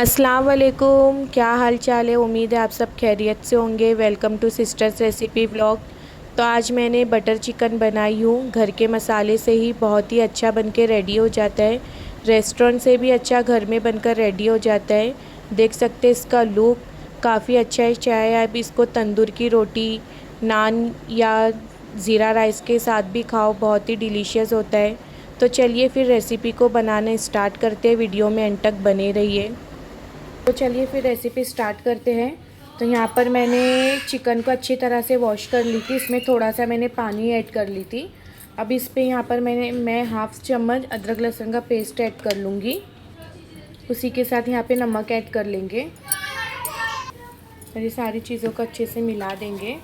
अस्सलाम वालेकुम, क्या हाल चाल है। उम्मीद है आप सब खैरियत से होंगे। Welcome two sisters recipe vlog. तो आज मैंने बटर चिकन बनाई हूँ। घर के मसाले से ही बहुत ही अच्छा बन के रेडी हो जाता है। रेस्टोरेंट से भी अच्छा घर में बनकर रेडी हो जाता है। देख सकते हैं इसका लुक काफ़ी अच्छा है। चाहे आप इसको तंदूर की रोटी, नान या ज़ीरा राइस के साथ भी खाओ, बहुत ही डिलीशियस होता है। तो चलिए फिर रेसिपी को बनाना स्टार्ट करते हैं। वीडियो में एंड तक बने रहिए। तो चलिए फिर रेसिपी स्टार्ट करते हैं। तो यहाँ पर मैंने चिकन को अच्छी तरह से वॉश कर ली थी। इसमें थोड़ा सा मैंने पानी ऐड कर ली थी। अब इस पे यहाँ पर मैं हाफ़ चम्मच अदरक लहसुन का पेस्ट ऐड कर लूँगी। उसी के साथ यहाँ पे नमक ऐड कर लेंगे और ये सारी चीज़ों को अच्छे से मिला देंगे।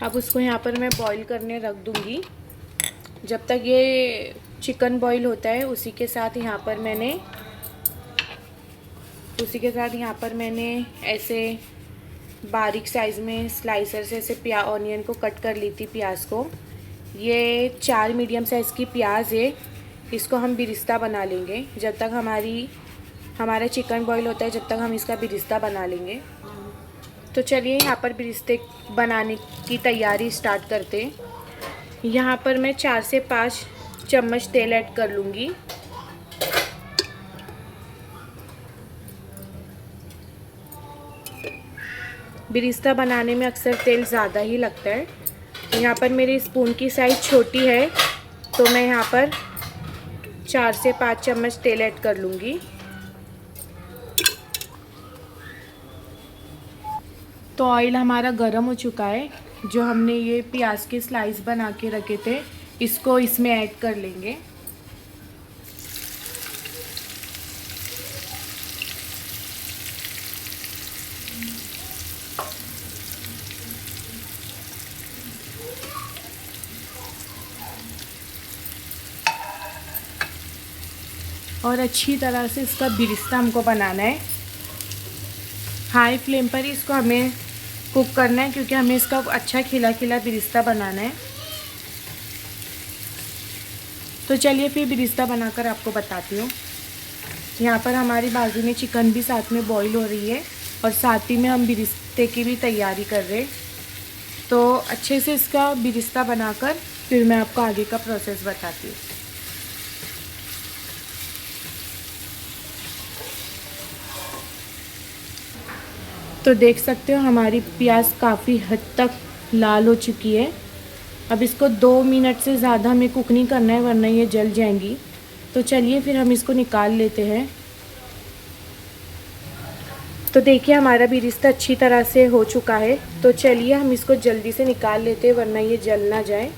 अब उसको यहाँ पर मैं बॉईल करने रख दूँगी। जब तक ये चिकन बॉईल होता है उसी के साथ यहाँ पर मैंने ऐसे बारीक साइज़ में स्लाइसर से ऐसे ऑनियन को कट कर ली थी। प्याज को, ये 4 मीडियम साइज़ की प्याज है। इसको हम बिरिस्ता बना लेंगे। जब तक हमारा चिकन बॉईल होता है, जब तक हम इसका बिरिस्ता बना लेंगे। तो चलिए यहाँ पर बिरिस्ते बनाने की तैयारी स्टार्ट करते हैं। यहाँ पर मैं 4 से 5 चम्मच तेल ऐड कर लूँगी। बिरिस्ता बनाने में अक्सर तेल ज़्यादा ही लगता है। यहाँ पर मेरी स्पून की साइज़ छोटी है तो मैं यहाँ पर 4 से 5 चम्मच तेल ऐड कर लूँगी। तो ऑयल हमारा गर्म हो चुका है। जो हमने ये प्याज के स्लाइस बना के रखे थे, इसको इसमें ऐड कर लेंगे। और अच्छी तरह से इसका बिरिस्ता हमको बनाना है। हाई फ्लेम पर ही इसको हमें कुक करना है, क्योंकि हमें इसका अच्छा खिला खिला बिरिस्ता बनाना है। तो चलिए फिर बिरिस्ता बनाकर आपको बताती हूँ। यहाँ पर हमारी बाजू में चिकन भी साथ में बॉईल हो रही है और साथ ही में हम बिरिस्ते की भी तैयारी कर रहे हैं। तो अच्छे से इसका बिरिस्ता बनाकर फिर मैं आपको आगे का प्रोसेस बताती हूँ। तो देख सकते हो हमारी प्याज काफ़ी हद तक लाल हो चुकी है। अब इसको 2 मिनट से ज़्यादा हमें कुक नहीं करना है, वरना ये जल जाएंगी। तो चलिए फिर हम इसको निकाल लेते हैं। तो देखिए हमारा बिरिस्ता अच्छी तरह से हो चुका है। तो चलिए हम इसको जल्दी से निकाल लेते हैं, वरना ये जल ना जाए।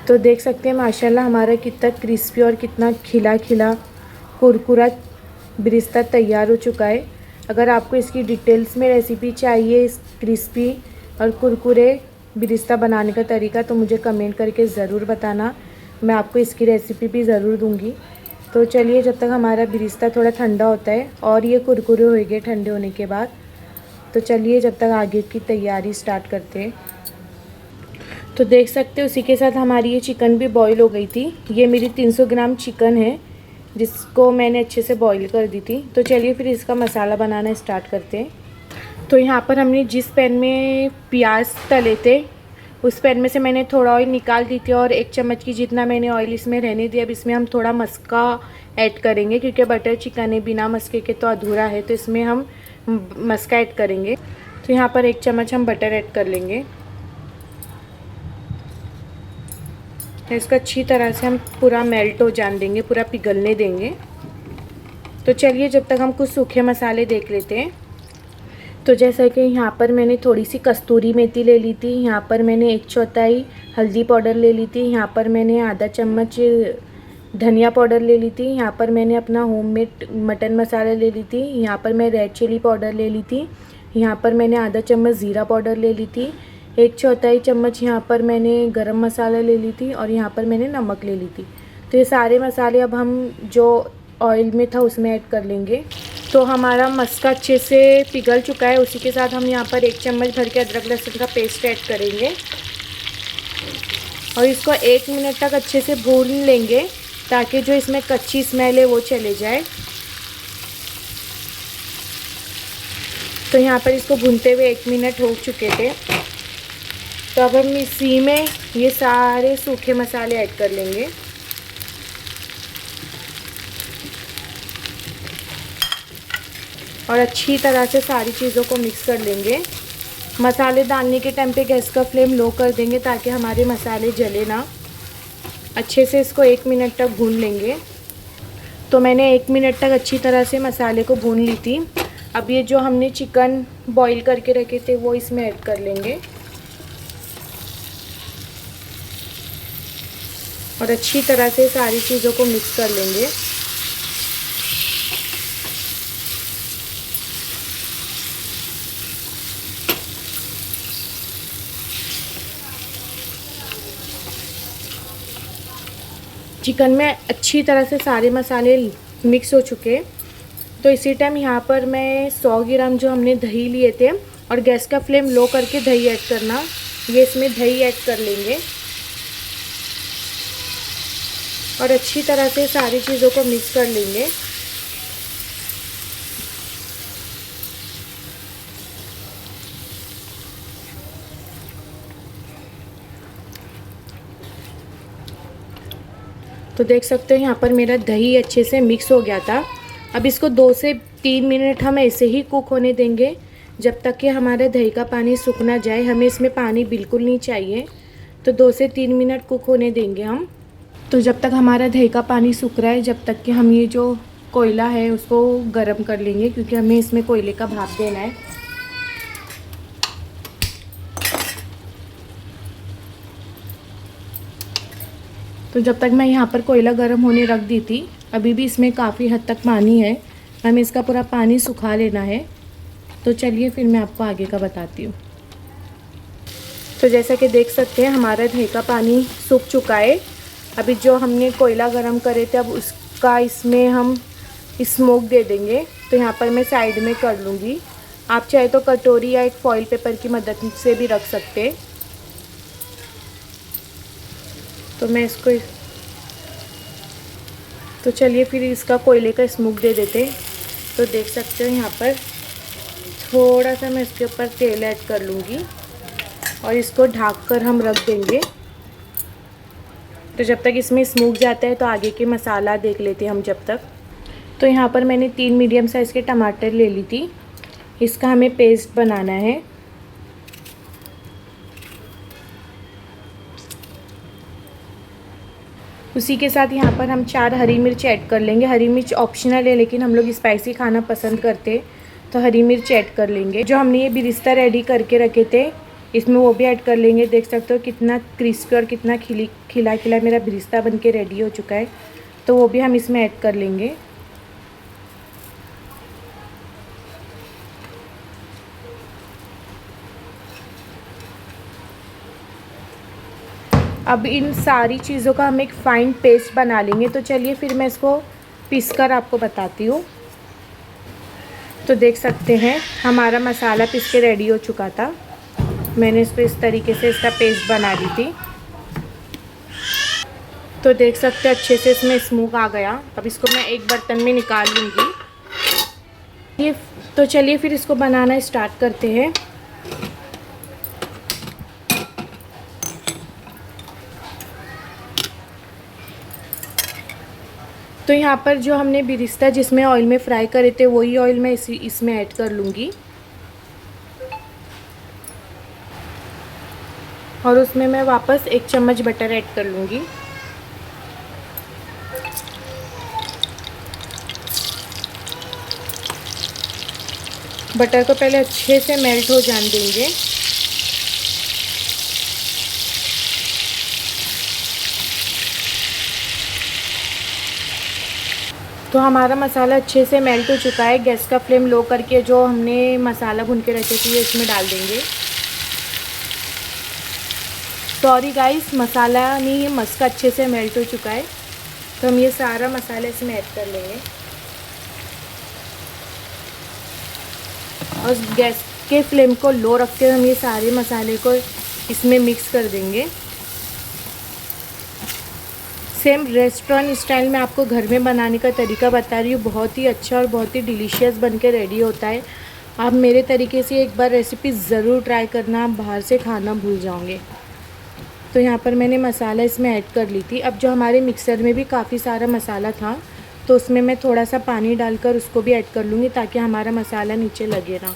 तो देख सकते हैं माशाल्लाह हमारा कितना क्रिस्पी और कितना खिला खिला कुरकुरा बिरिस्ता तैयार हो चुका है। अगर आपको इसकी डिटेल्स में रेसिपी चाहिए, इस क्रिस्पी और कुरकुरे बिरिस्ता बनाने का तरीका, तो मुझे कमेंट करके ज़रूर बताना। मैं आपको इसकी रेसिपी भी ज़रूर दूंगी। तो चलिए जब तक हमारा बिरिस्ता थोड़ा ठंडा होता है और ये कुरकुरे हो गए ठंडे होने के बाद, तो चलिए जब तक आगे की तैयारी स्टार्ट करते हैं। तो देख सकते हो उसी के साथ हमारी ये चिकन भी बॉईल हो गई थी। ये मेरी 300 ग्राम चिकन है जिसको मैंने अच्छे से बॉईल कर दी थी। तो चलिए फिर इसका मसाला बनाना स्टार्ट करते हैं। तो यहाँ पर हमने जिस पैन में प्याज तले थे, उस पैन में से मैंने थोड़ा ऑयल निकाल दी थी और 1 चम्मच की जितना मैंने ऑयल इसमें रहने दिया। अब इसमें हम थोड़ा मस्का ऐड करेंगे, क्योंकि बटर चिकन है, बिना मस्के के तो अधूरा है। तो इसमें हम मस्का ऐड करेंगे। तो यहाँ पर 1 चम्मच हम बटर ऐड कर लेंगे। तो इसको अच्छी तरह से हम पूरा मेल्ट हो जाने देंगे, पूरा पिघलने देंगे। तो चलिए जब तक हम कुछ सूखे मसाले देख लेते हैं। तो जैसा कि यहाँ पर मैंने थोड़ी सी कस्तूरी मेथी ले ली थी, यहाँ पर मैंने 1/4 हल्दी पाउडर ले ली थी, यहाँ पर मैंने आधा चम्मच धनिया पाउडर ले ली थी, यहाँ पर मैंने अपना होममेड मटन मसाला ले ली थी, यहाँ पर मैं रेड चिली पाउडर ले ली थी, यहाँ पर मैंने आधा चम्मच ज़ीरा पाउडर ले ली थी, 1/4 चम्मच यहाँ पर मैंने गरम मसाला ले ली थी और यहाँ पर मैंने नमक ले ली थी। तो ये सारे मसाले अब हम जो ऑयल में था उसमें ऐड कर लेंगे। तो हमारा मस्का अच्छे से पिघल चुका है। उसी के साथ हम यहाँ पर 1 चम्मच भर के अदरक लहसुन का पेस्ट ऐड करेंगे और इसको 1 मिनट तक अच्छे से भून लेंगे ताकि जो इसमें कच्ची स्मेल है वो चले जाए। तो यहाँ पर इसको भूनते हुए 1 मिनट हो चुके थे। तो अब हम इसी में ये सारे सूखे मसाले ऐड कर लेंगे। और अच्छी तरह से सारी चीज़ों को मिक्स कर लेंगे। मसाले डालने के टाइम पे गैस का फ्लेम लो कर देंगे ताकि हमारे मसाले जले ना। अच्छे से इसको 1 मिनट तक भून लेंगे। तो मैंने 1 मिनट तक अच्छी तरह से मसाले को भून ली थी। अब ये जो हमने चिकन बॉईल करके रखे थे वो इसमें ऐड कर लेंगे और अच्छी तरह से सारी चीज़ों को मिक्स कर लेंगे। चिकन में अच्छी तरह से सारे मसाले मिक्स हो चुके। तो इसी टाइम यहाँ पर मैं 100 ग्राम जो हमने दही लिए थे, और गैस का फ्लेम लो करके दही ऐड करना, ये इसमें दही ऐड कर लेंगे और अच्छी तरह से सारी चीज़ों को मिक्स कर लेंगे। तो देख सकते हैं यहाँ पर मेरा दही अच्छे से मिक्स हो गया था। अब इसको 2 से 3 मिनट हम ऐसे ही कुक होने देंगे जब तक कि हमारे दही का पानी सूख ना जाए। हमें इसमें पानी बिल्कुल नहीं चाहिए। तो 2 से 3 मिनट कुक होने देंगे हम। तो जब तक हमारा दही का पानी सूख रहा है, जब तक कि हम ये जो कोयला है उसको गर्म कर लेंगे, क्योंकि हमें इसमें कोयले का भाप देना है। तो जब तक मैं यहाँ पर कोयला गर्म होने रख दी थी, अभी भी इसमें काफ़ी हद तक पानी है। हमें इसका पूरा पानी सुखा लेना है। तो चलिए फिर मैं आपको आगे का बताती हूँ। तो जैसा कि देख सकते हैं हमारा दही का पानी सूख चुका है। अभी जो हमने कोयला गर्म करे थे, अब उसका इसमें हम स्मोक दे देंगे। तो यहाँ पर मैं साइड में कर लूँगी। आप चाहे तो कटोरी या एक फॉइल पेपर की मदद से भी रख सकते। तो मैं इसको तो चलिए फिर इसका कोयले का स्मोक दे देते। तो देख सकते हो यहाँ पर थोड़ा सा मैं इसके ऊपर तेल ऐड कर लूँगी और इसको ढक कर हम रख देंगे। तो जब तक इसमें स्मोक जाता है तो आगे के मसाला देख लेते हैं हम जब तक। तो यहाँ पर मैंने 3 मीडियम साइज़ के टमाटर ले ली थी। इसका हमें पेस्ट बनाना है। उसी के साथ यहाँ पर हम 4 हरी मिर्च ऐड कर लेंगे। हरी मिर्च ऑप्शनल है, लेकिन हम लोग स्पाइसी खाना पसंद करते तो हरी मिर्च ऐड कर लेंगे। जो हमने ये बिरिस्ता रेडी करके रखे थे इसमें वो भी ऐड कर लेंगे। देख सकते हो कितना क्रिस्पी और कितना खिला खिला मेरा बिरिस्ता बन के रेडी हो चुका है। तो वो भी हम इसमें ऐड कर लेंगे। अब इन सारी चीज़ों का हम एक फ़ाइन पेस्ट बना लेंगे। तो चलिए फिर मैं इसको पीस कर आपको बताती हूँ। तो देख सकते हैं हमारा मसाला पीस के रेडी हो चुका था। मैंने इसको इस तरीके से इसका पेस्ट बना ली थी। तो देख सकते हैं अच्छे से इसमें स्मोक आ गया। अब इसको मैं एक बर्तन में निकाल लूँगी। ये तो चलिए फिर इसको बनाना स्टार्ट करते हैं। तो यहाँ पर जो हमने बिरिस्ता जिसमें ऑयल में फ्राई करे थे वही ऑयल मैं इसमें ऐड कर लूँगी और उसमें मैं वापस 1 चम्मच बटर ऐड कर लूँगी। बटर को पहले अच्छे से मेल्ट हो जाने देंगे। तो हमारा मसाला अच्छे से मेल्ट हो चुका है। गैस का फ्लेम लो करके जो हमने मसाला भून के रखे थे इसमें डाल देंगे। सॉरी गाइस, मसाला नहीं, मस्का अच्छे से मेल्ट हो चुका है। तो हम ये सारा मसाला इसमें ऐड कर लेंगे और गैस के फ्लेम को लो रख के हम ये सारे मसाले को इसमें मिक्स कर देंगे। सेम रेस्टोरेंट स्टाइल में आपको घर में बनाने का तरीका बता रही हूँ। बहुत ही अच्छा और बहुत ही डिलीशियस बन के रेडी होता है। आप मेरे तरीके से एक बार रेसिपी ज़रूर ट्राई करना, आप बाहर से खाना भूल जाओगे। तो यहाँ पर मैंने मसाला इसमें ऐड कर ली थी। अब जो हमारे मिक्सर में भी काफ़ी सारा मसाला था तो उसमें मैं थोड़ा सा पानी डालकर उसको भी ऐड कर लूँगी ताकि हमारा मसाला नीचे लगे ना।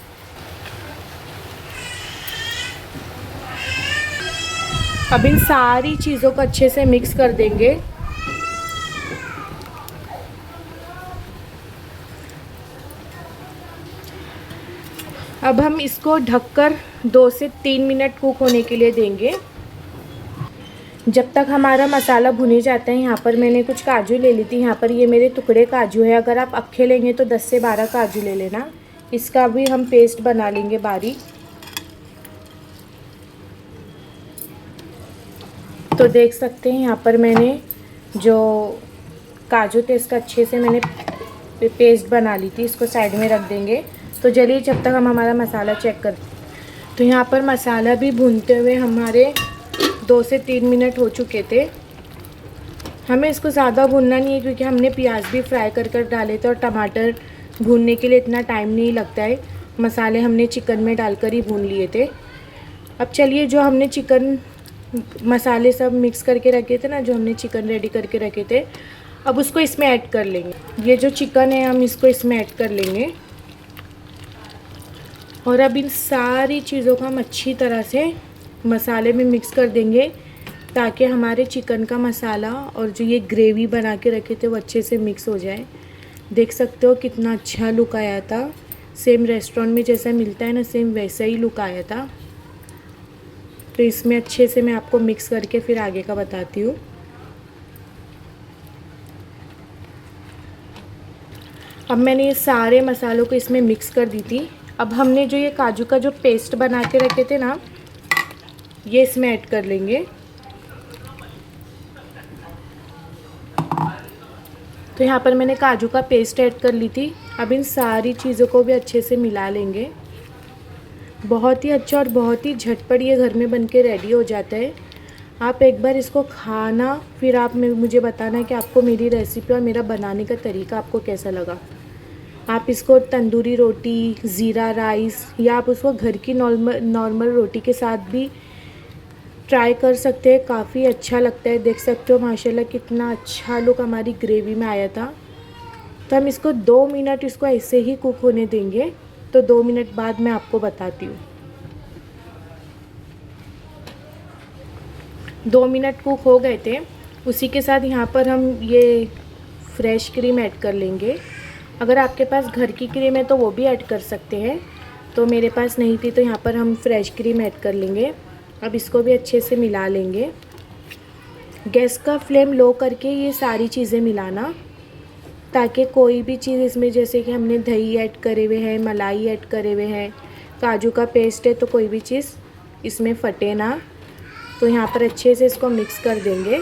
अब इन सारी चीज़ों को अच्छे से मिक्स कर देंगे। अब हम इसको ढककर 2 से 3 मिनट कुक होने के लिए देंगे। जब तक हमारा मसाला भुने जाता है, यहाँ पर मैंने कुछ काजू ले ली थी। यहाँ पर ये मेरे टुकड़े काजू है। अगर आप अक्खे लेंगे तो 10 से 12 काजू ले लेना। इसका भी हम पेस्ट बना लेंगे बारीक। तो देख सकते हैं यहाँ पर मैंने जो काजू थे इसका अच्छे से मैंने पेस्ट बना ली थी। इसको साइड में रख देंगे। तो चलिए जब तक हम हमारा मसाला चेक करते हैं। तो यहाँ पर मसाला भी भूनते हुए हमारे 2 से 3 मिनट हो चुके थे। हमें इसको ज़्यादा भूनना नहीं है क्योंकि हमने प्याज भी फ्राई कर डाले थे और टमाटर भूनने के लिए इतना टाइम नहीं लगता है। मसाले हमने चिकन में डालकर ही भून लिए थे। अब चलिए जो हमने चिकन मसाले सब मिक्स करके रखे थे ना, जो हमने चिकन रेडी करके रखे थे, अब उसको इसमें ऐड कर लेंगे। ये जो चिकन है हम इसको इसमें ऐड कर लेंगे और अब इन सारी चीज़ों को हम अच्छी तरह से मसाले में मिक्स कर देंगे ताकि हमारे चिकन का मसाला और जो ये ग्रेवी बना के रखे थे वो अच्छे से मिक्स हो जाए। देख सकते हो कितना अच्छा लुक आया था। सेम रेस्टोरेंट में जैसा मिलता है ना, सेम वैसा ही लुक आया था। तो इसमें अच्छे से मैं आपको मिक्स करके फिर आगे का बताती हूँ। अब मैंने ये सारे मसालों को इसमें मिक्स कर दी थी। अब हमने जो ये काजू का जो पेस्ट बना के रखे थे ना, ये इसमें ऐड कर लेंगे। तो यहाँ पर मैंने काजू का पेस्ट ऐड कर ली थी। अब इन सारी चीज़ों को भी अच्छे से मिला लेंगे। बहुत ही अच्छा और बहुत ही झटपट ये घर में बन के रेडी हो जाता है। आप एक बार इसको खाना, फिर आप मुझे बताना कि आपको मेरी रेसिपी और मेरा बनाने का तरीका आपको कैसा लगा। आप इसको तंदूरी रोटी, ज़ीरा राइस या आप उसको घर की नॉर्मल रोटी के साथ भी ट्राई कर सकते हैं। काफ़ी अच्छा लगता है। देख सकते हो माशाल्लाह कितना अच्छा लुक हमारी ग्रेवी में आया था। तो हम इसको 2 मिनट इसको ऐसे ही कुक होने देंगे। तो 2 मिनट बाद मैं आपको बताती हूँ। 2 मिनट कुक हो गए थे। उसी के साथ यहाँ पर हम ये फ्रेश क्रीम ऐड कर लेंगे। अगर आपके पास घर की क्रीम है तो वो भी ऐड कर सकते हैं। तो मेरे पास नहीं थी तो यहाँ पर हम फ्रेश क्रीम ऐड कर लेंगे। अब इसको भी अच्छे से मिला लेंगे। गैस का फ्लेम लो करके ये सारी चीज़ें मिलाना ताकि कोई भी चीज़ इसमें, जैसे कि हमने दही ऐड करे हुए हैं, मलाई ऐड करे हुए हैं, काजू का पेस्ट है, तो कोई भी चीज़ इसमें फटे ना। तो यहाँ पर अच्छे से इसको मिक्स कर देंगे।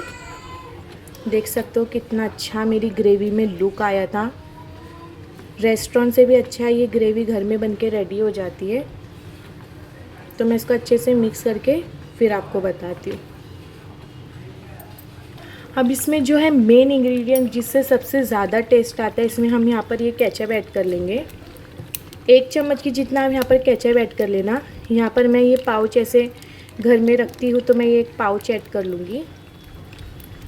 देख सकते हो कितना अच्छा मेरी ग्रेवी में लुक आया था। रेस्टोरेंट से भी अच्छा ये ग्रेवी घर में बन के रेडी हो जाती है। तो मैं इसको अच्छे से मिक्स करके फिर आपको बताती हूँ। अब इसमें जो है मेन इंग्रेडिएंट जिससे सबसे ज़्यादा टेस्ट आता है, इसमें हम यहाँ पर ये केचप ऐड कर लेंगे। 1 चम्मच की जितना हम यहाँ पर केचप ऐड कर लेना। यहाँ पर मैं ये पाउच ऐसे घर में रखती हूँ तो मैं ये एक पाउच ऐड कर लूँगी।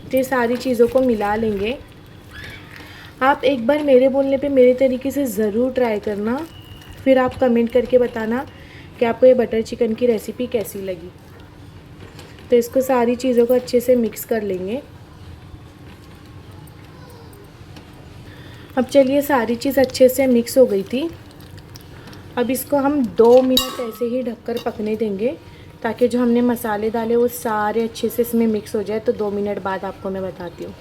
तो ये सारी चीज़ों को मिला लेंगे। आप एक बार मेरे बोलने पे मेरे तरीके से ज़रूर ट्राई करना, फिर आप कमेंट करके बताना कि आपको ये बटर चिकन की रेसिपी कैसी लगी। तो इसको सारी चीज़ों को अच्छे से मिक्स कर लेंगे। अब चलिए सारी चीज़ अच्छे से मिक्स हो गई थी। अब इसको हम 2 मिनट ऐसे ही ढककर पकने देंगे ताकि जो हमने मसाले डाले वो सारे अच्छे से इसमें मिक्स हो जाए। तो 2 मिनट बाद आपको मैं बताती हूँ।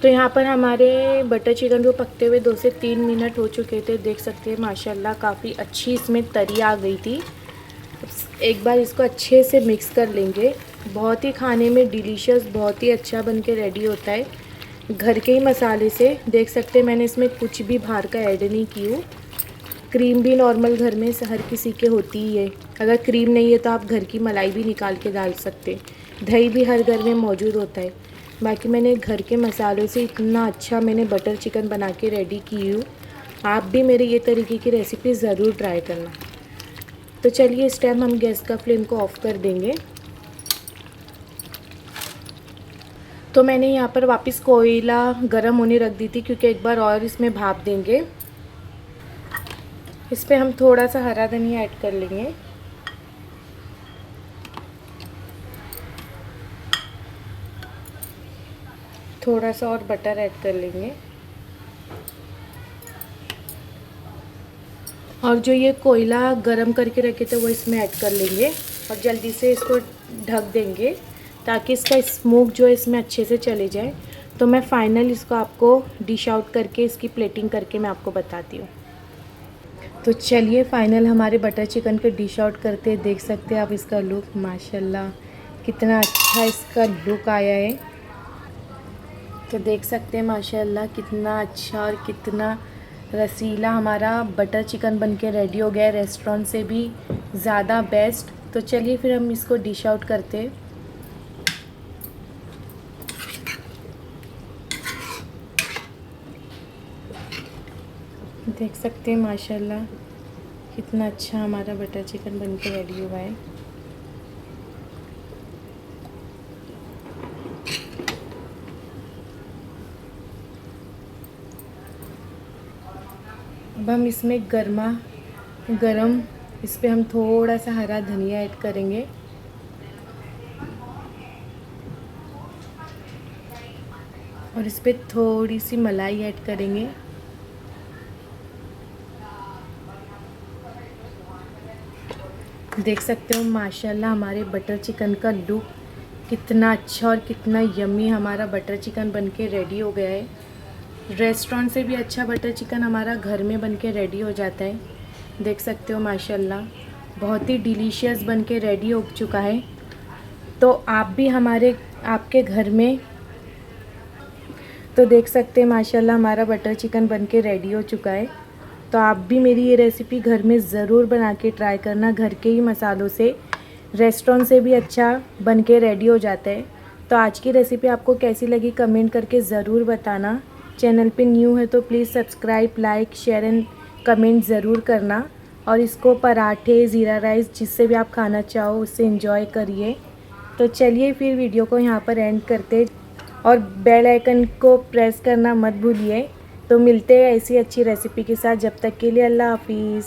तो यहाँ पर हमारे बटर चिकन को पकते हुए 2 से 3 मिनट हो चुके थे। देख सकते हैं माशाल्लाह काफ़ी अच्छी इसमें तरी आ गई थी। एक बार इसको अच्छे से मिक्स कर लेंगे। बहुत ही खाने में डिलीशियस, बहुत ही अच्छा बन के रेडी होता है। घर के ही मसाले से। देख सकते हैं मैंने इसमें कुछ भी बाहर का ऐड नहीं की हूँ। क्रीम भी नॉर्मल घर में हर किसी के होती ही है। अगर क्रीम नहीं है तो आप घर की मलाई भी निकाल के डाल सकते। दही भी हर घर में मौजूद होता है। बाकी मैंने घर के मसालों से इतना अच्छा मैंने बटर चिकन बना के रेडी की हूँ। आप भी मेरे ये तरीके की रेसिपी ज़रूर ट्राई करना। तो चलिए इस टाइम हम गैस का फ्लेम को ऑफ़ कर देंगे। तो मैंने यहाँ पर वापस कोयला गरम होने रख दी थी, क्योंकि एक बार और इसमें भाप देंगे। इस पर हम थोड़ा सा हरा धनिया ऐड कर लेंगे। थोड़ा सा और बटर ऐड कर लेंगे। और जो ये कोयला गरम करके रखे थे वो इसमें ऐड कर लेंगे और जल्दी से इसको ढक देंगे ताकि इसका स्मोक जो है इसमें अच्छे से चले जाए। तो मैं फ़ाइनल इसको आपको डिश आउट करके इसकी प्लेटिंग करके मैं आपको बताती हूँ। तो चलिए फ़ाइनल हमारे बटर चिकन के डिश आउट करते। देख सकते हैं आप इसका लुक, माशाल्लाह कितना अच्छा इसका लुक आया है। तो देख सकते हैं माशाल्लाह कितना अच्छा और कितना रसीला हमारा बटर चिकन बनके रेडी हो गया है, रेस्टोरेंट से भी ज़्यादा बेस्ट। तो चलिए फिर हम इसको डिश आउट करते हैं। देख सकते हैं माशाल्लाह कितना अच्छा हमारा बटर चिकन बनके रेडी हुआ है। अब हम इसमें गरम इस पर हम थोड़ा सा हरा धनिया ऐड करेंगे और इस पर थोड़ी सी मलाई ऐड करेंगे। देख सकते हो माशाल्लाह हमारे बटर चिकन का लुक कितना अच्छा और कितना यम्मी हमारा बटर चिकन बनके रेडी हो गया है। रेस्टोरेंट से भी अच्छा बटर चिकन हमारा घर में बनके रेडी हो जाता है। देख सकते हो माशाल्लाह बहुत ही डिलीशियस बनके रेडी हो चुका है। तो आप भी आपके घर में तो देख सकते हैं माशाल्लाह हमारा बटर चिकन बनके रेडी हो चुका है। तो आप भी मेरी ये रेसिपी घर में ज़रूर बना के ट्राई करना। घर के ही मसालों से रेस्टोरेंट से भी अच्छा बनके रेडी हो जाता है। तो आज की रेसिपी आपको कैसी लगी कमेंट करके ज़रूर बताना। चैनल पे न्यू है तो please subscribe, like, share and comment ज़रूर करना। और इसको पराठे, ज़ीरा राइस जिससे भी आप खाना चाहो उससे एंजॉय करिए। तो चलिए फिर वीडियो को यहाँ पर एंड करते और बेल आइकन को प्रेस करना मत भूलिए। तो मिलते हैं ऐसी अच्छी रेसिपी के साथ। जब तक के लिए अल्लाह हाफिज़।